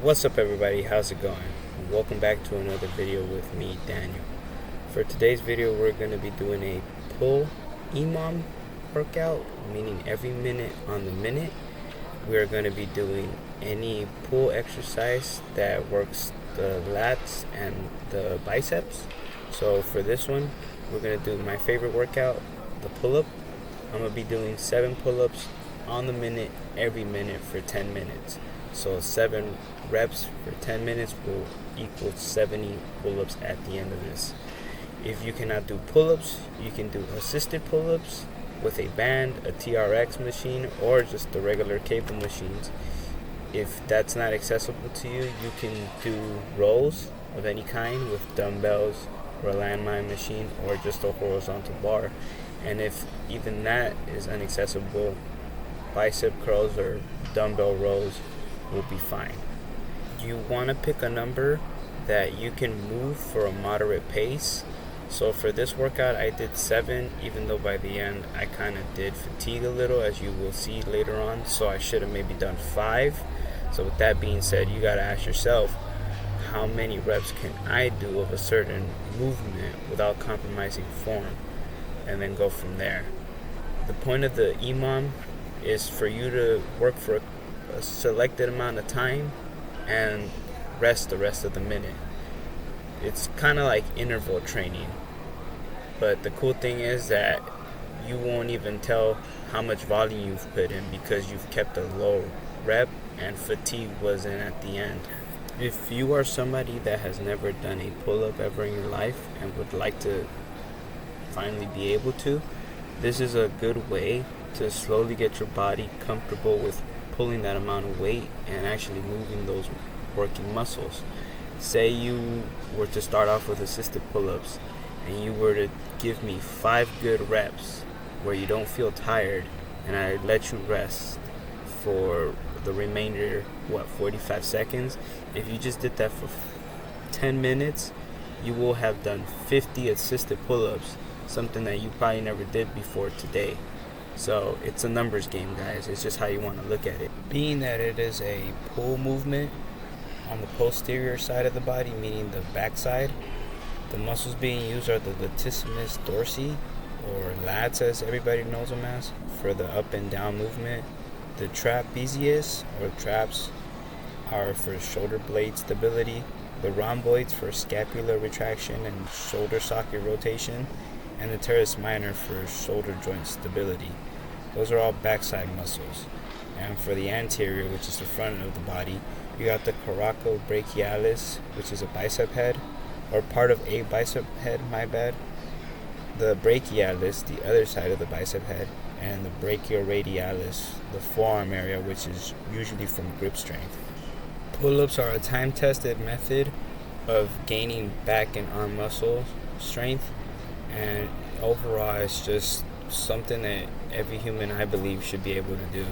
What's up everybody, how's it going? Welcome back to another video with me, Daniel. For today's video we're going to be doing a pull EMOM workout, meaning every minute on the minute. We're going to be doing any pull exercise that works the lats and the biceps. So for this one we're going to do my favorite workout, the pull-up. I'm going to be doing 7 pull-ups on the minute every minute for 10 minutes. So 7 reps for 10 minutes will equal 70 pull-ups at the end of this. If you cannot do pull-ups, you can do assisted pull-ups with a band, a TRX machine, or just the regular cable machines. If that's not accessible to you, you can do rows of any kind with dumbbells or a landmine machine or just a horizontal bar. And if even that is inaccessible, bicep curls or dumbbell rows will be fine. You want to pick a number that you can move for a moderate pace. So for this workout I did 7, even though by the end I kind of did fatigue a little, as you will see later on, so I should have maybe done 5. So with that being said, you got to ask yourself, how many reps can I do of a certain movement without compromising form, and then go from there. The point of the EMOM is for you to work for a selected amount of time and rest the rest of the minute. It's kind of like interval training, but the cool thing is that you won't even tell how much volume you've put in because you've kept a low rep and fatigue wasn't at the end. If you are somebody that has never done a pull-up ever in your life and would like to finally be able to, this is a good way to slowly get your body comfortable with pulling that amount of weight and actually moving those working muscles. Say you were to start off with assisted pull-ups and you were to give me 5 good reps where you don't feel tired, and I let you rest for the remainder, 45 seconds. If you just did that for 10 minutes, you will have done 50 assisted pull-ups, something that you probably never did before today. So it's a numbers game, guys. It's just how you want to look at it. Being that it is a pull movement on the posterior side of the body, meaning the back side, the muscles being used are the latissimus dorsi, or lats as everybody knows them as, for the up and down movement. The trapezius, or traps, are for shoulder blade stability. The rhomboids for scapular retraction and shoulder socket rotation, and the teres minor for shoulder joint stability. Those are all backside muscles. And for the anterior, which is the front of the body, you got the coracobrachialis, which is a bicep head, or part of a bicep head, my bad. The brachialis, the other side of the bicep head, and the brachioradialis, the forearm area, which is usually from grip strength. Pull-ups are a time-tested method of gaining back and arm muscle strength, and overall it's just something that every human, I believe, should be able to do.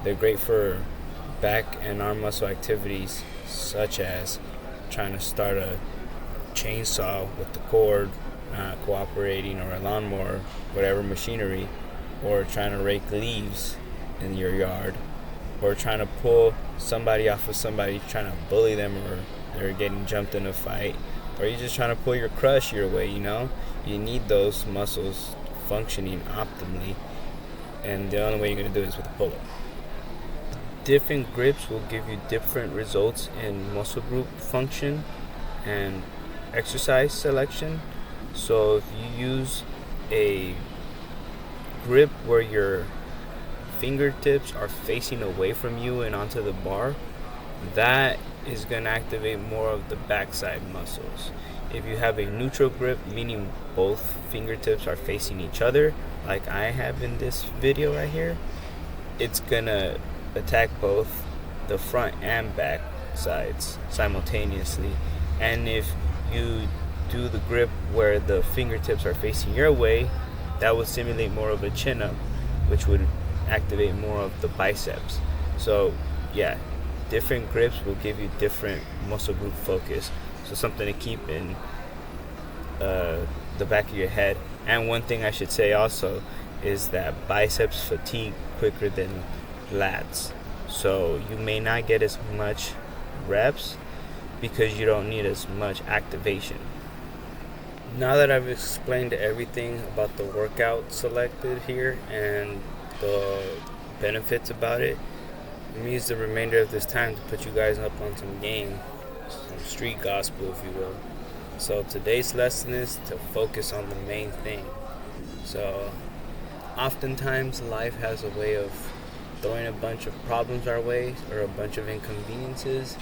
They're great for back and arm muscle activities, such as trying to start a chainsaw with the cord not cooperating, or a lawnmower, whatever machinery, or trying to rake leaves in your yard, or trying to pull somebody off of somebody, trying to bully them, or they're getting jumped in a fight, or you're just trying to pull your crush your way. You need those muscles functioning optimally, and the only way you're going to do it is with a pull-up. Different grips will give you different results in muscle group function and exercise selection. So if you use a grip where your fingertips are facing away from you and onto the bar, that is going to activate more of the backside muscles. If you have a neutral grip, meaning both fingertips are facing each other, like I have in this video right here, it's going to attack both the front and back sides simultaneously. And if you do the grip where the fingertips are facing your way, that would simulate more of a chin-up, which would activate more of the biceps. So yeah, different grips will give you different muscle group focus. So something to keep in the back of your head. And one thing I should say also is that biceps fatigue quicker than lats. So you may not get as much reps because you don't need as much activation. Now that I've explained everything about the workout selected here and the benefits about it, let me use the remainder of this time to put you guys up on some game, some street gospel, if you will. So today's lesson is to focus on the main thing. So oftentimes life has a way of throwing a bunch of problems our way or a bunch of inconveniences,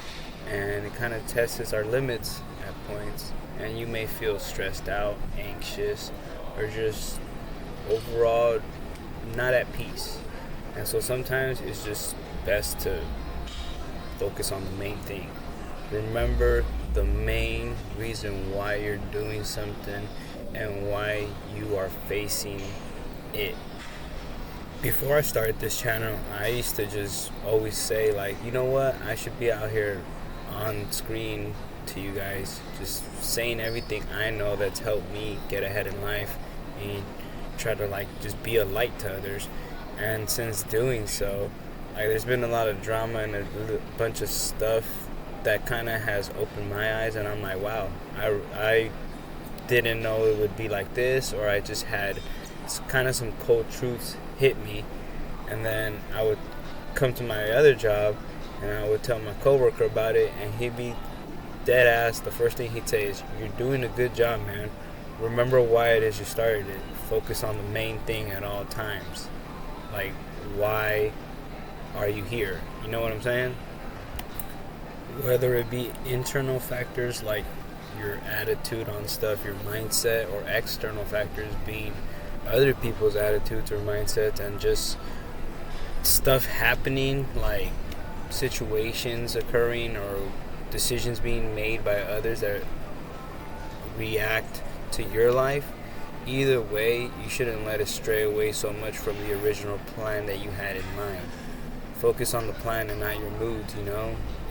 and it kind of tests our limits at points, and you may feel stressed out, anxious, or just overall not at peace. And so sometimes it's just best to focus on the main thing. Remember the main reason why you're doing something and why you are facing it. Before I started this channel, I used to just always say, like, you know what, I should be out here on screen to you guys, just saying everything I know that's helped me get ahead in life and try to like just be a light to others. And since doing so, like, there's been a lot of drama and a bunch of stuff that kind of has opened my eyes, and I'm like, wow, I didn't know it would be like this, or I just had kind of some cold truths hit me. And then I would come to my other job and I would tell my coworker about it, and he'd be dead ass. The first thing he'd say is, you're doing a good job, man. Remember why it is you started it. Focus on the main thing at all times. Like, why are you here? You know what I'm saying? Whether it be internal factors like your attitude on stuff, your mindset, or external factors being other people's attitudes or mindsets and just stuff happening, like situations occurring or decisions being made by others that react to your life. Either way, you shouldn't let it stray away so much from the original plan that you had in mind. Focus on the plan and not your moods.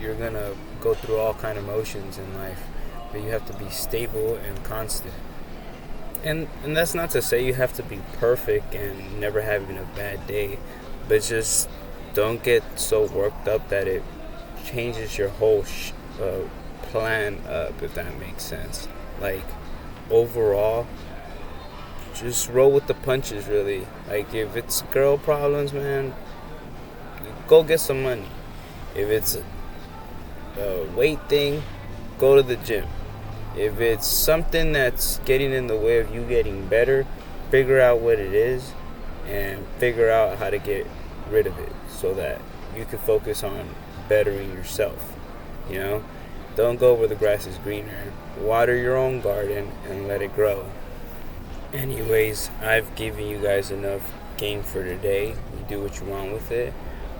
You're gonna go through all kind of motions in life, but you have to be stable and constant. And that's not to say you have to be perfect and never having a bad day, but just don't get so worked up that it changes your whole plan up, if that makes sense. Like, overall, just roll with the punches, really. Like, if it's girl problems, man, go get some money. If it's a weight thing, go to the gym. If it's something that's getting in the way of you getting better, figure out what it is and figure out how to get rid of it so that you can focus on bettering yourself. Don't go where the grass is greener. Water your own garden and let it grow. Anyways, I've given you guys enough game for today. You do what you want with it.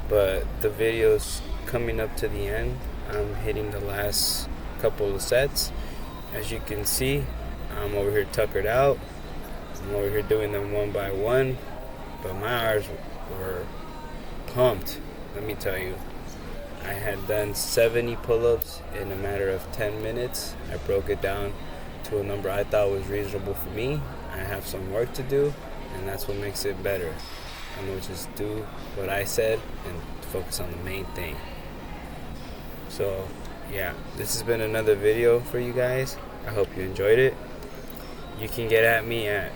But the video's coming up to the end. I'm hitting the last couple of sets. As you can see, I'm over here tuckered out. I'm over here doing them one by one. But my arms were pumped, let me tell you. I had done 70 pull-ups in a matter of 10 minutes. I broke it down to a number I thought was reasonable for me. I have some work to do, and that's what makes it better. I'm going to just do what I said and focus on the main thing. So, yeah, this has been another video for you guys. I hope you enjoyed it. You can get at me at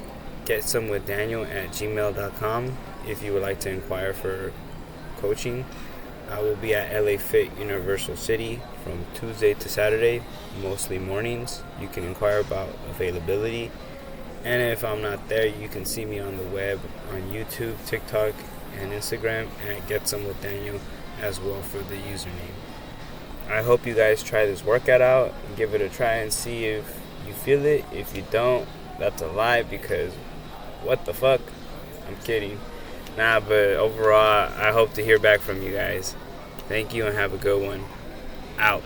getsomewithdaniel@gmail.com if you would like to inquire for coaching. I will be at LA Fit Universal City from Tuesday to Saturday, mostly mornings. You can inquire about availability. And if I'm not there, you can see me on the web on YouTube, TikTok, and Instagram at getsomewithdaniel as well for the username. I hope you guys try this workout out and give it a try and see if you feel it. If you don't, that's a lie, because what the fuck? I'm kidding. Nah, but overall, I hope to hear back from you guys. Thank you and have a good one. Out.